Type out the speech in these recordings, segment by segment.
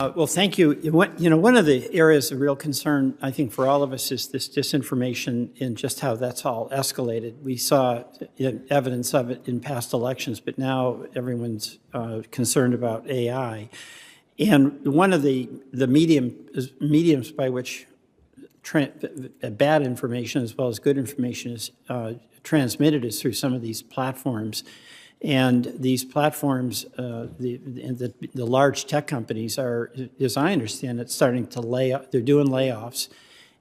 Well, thank you. One of the areas of real concern, I think, for all of us is this disinformation and just how that's all escalated. We saw evidence of it in past elections, but now everyone's concerned about AI. And one of the mediums by which bad information as well as good information is transmitted is through some of these platforms. And these platforms, the large tech companies are, as I understand it, starting to they're doing layoffs.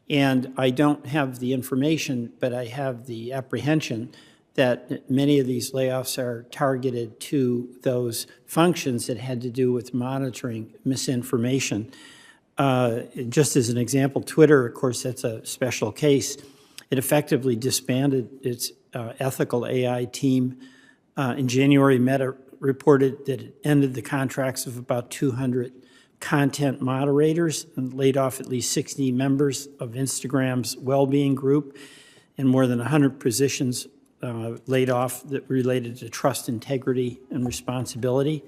And I don't have the information, but I have the apprehension that many of these layoffs are targeted to those functions that had to do with monitoring misinformation. Just as an example, Twitter, of course, that's a special case. It effectively disbanded its ethical AI team. In January, Meta reported that it ended the contracts of about 200 content moderators and laid off at least 60 members of Instagram's well-being group, and more than 100 positions laid off that related to trust, integrity, and responsibility.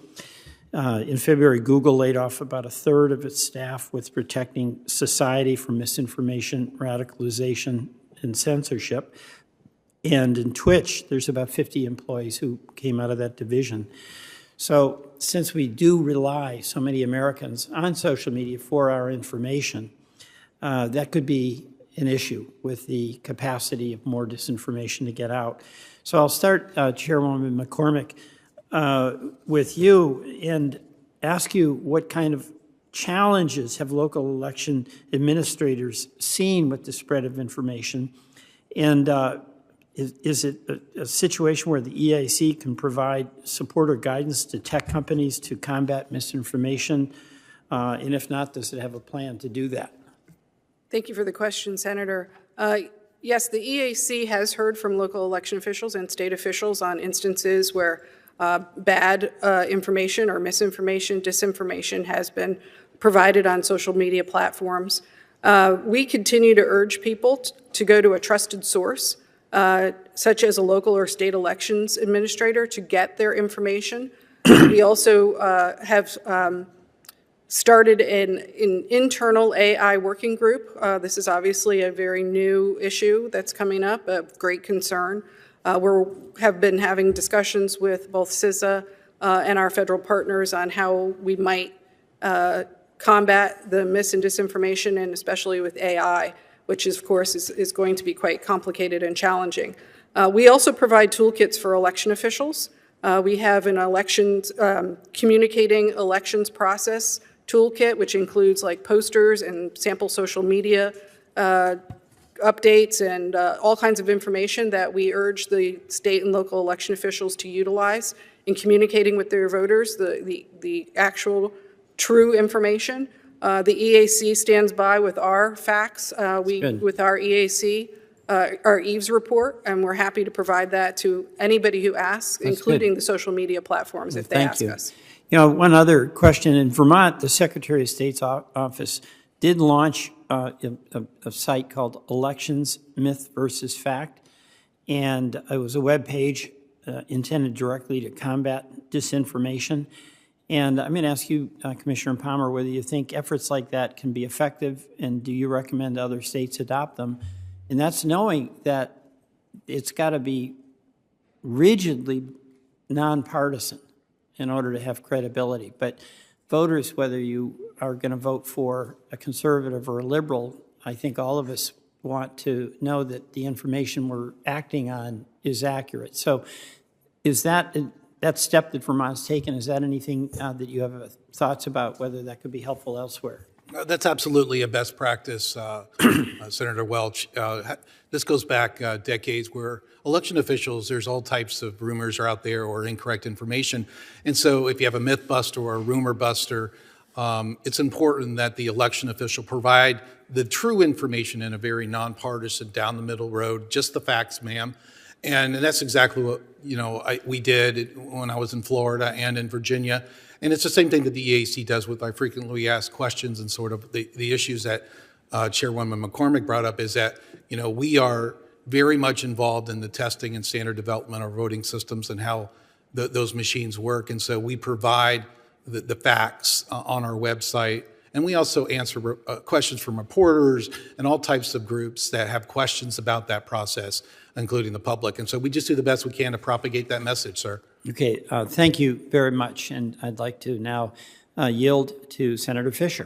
In February, Google laid off about a third of its staff with protecting society from misinformation, radicalization, and censorship. And in Twitch, there's about 50 employees who came out of that division. So since we do rely, so many Americans, on social media for our information, that could be an issue with the capacity of more disinformation to get out. So I'll start, Chairwoman McCormick, with you and ask you what kind of challenges have local election administrators seen with the spread of information, and is it a situation where the EAC can provide support or guidance to tech companies to combat misinformation? And if not, does it have a plan to do that? Thank you for the question, Senator. Yes, the EAC has heard from local election officials and state officials on instances where bad information or misinformation, disinformation has been provided on social media platforms. We continue to urge people to go to a trusted source, such as a local or state elections administrator, to get their information. We also have started an internal AI working group. This is obviously a very new issue that's coming up, of great concern. We have been having discussions with both CISA and our federal partners on how we might combat the mis and disinformation, and especially with AI, which is, of course is going to be quite complicated and challenging. We also provide toolkits for election officials. We have an elections, communicating elections process toolkit, which includes like posters and sample social media updates and all kinds of information that we urge the state and local election officials to utilize in communicating with their voters, the actual true information. The EAC stands by with our facts, with our EAC, our EVES report, and we're happy to provide that to anybody who asks, including the social media platforms, if they ask us. You know, one other question. In Vermont, the Secretary of State's office did launch a site called Elections, Myth versus Fact, and it was a web page intended directly to combat disinformation. And I'm going to ask you, Commissioner Palmer, whether you think efforts like that can be effective, and do you recommend other states adopt them? And that's knowing that it's got to be rigidly nonpartisan in order to have credibility. But voters, whether you are going to vote for a conservative or a liberal, I think all of us want to know that the information we're acting on is accurate. So is that step that Vermont's taken, is that anything that you have thoughts about, whether that could be helpful elsewhere? That's absolutely a best practice, Senator Welch. This goes back decades, where election officials, there's all types of rumors are out there or incorrect information. And so if you have a myth buster or a rumor buster, it's important that the election official provide the true information in a very nonpartisan, down the middle road, just the facts, ma'am. And that's exactly what we did when I was in Florida and in Virginia. And it's the same thing that the EAC does with our frequently asked questions, and sort of the issues that Chairwoman McCormick brought up is that, we are very much involved in the testing and standard development of voting systems and how those machines work. And so we provide the facts on our website. And we also answer questions from reporters and all types of groups that have questions about that process, including the public. And so we just do the best we can to propagate that message, sir. Okay, thank you very much. And I'd like to now yield to Senator Fisher.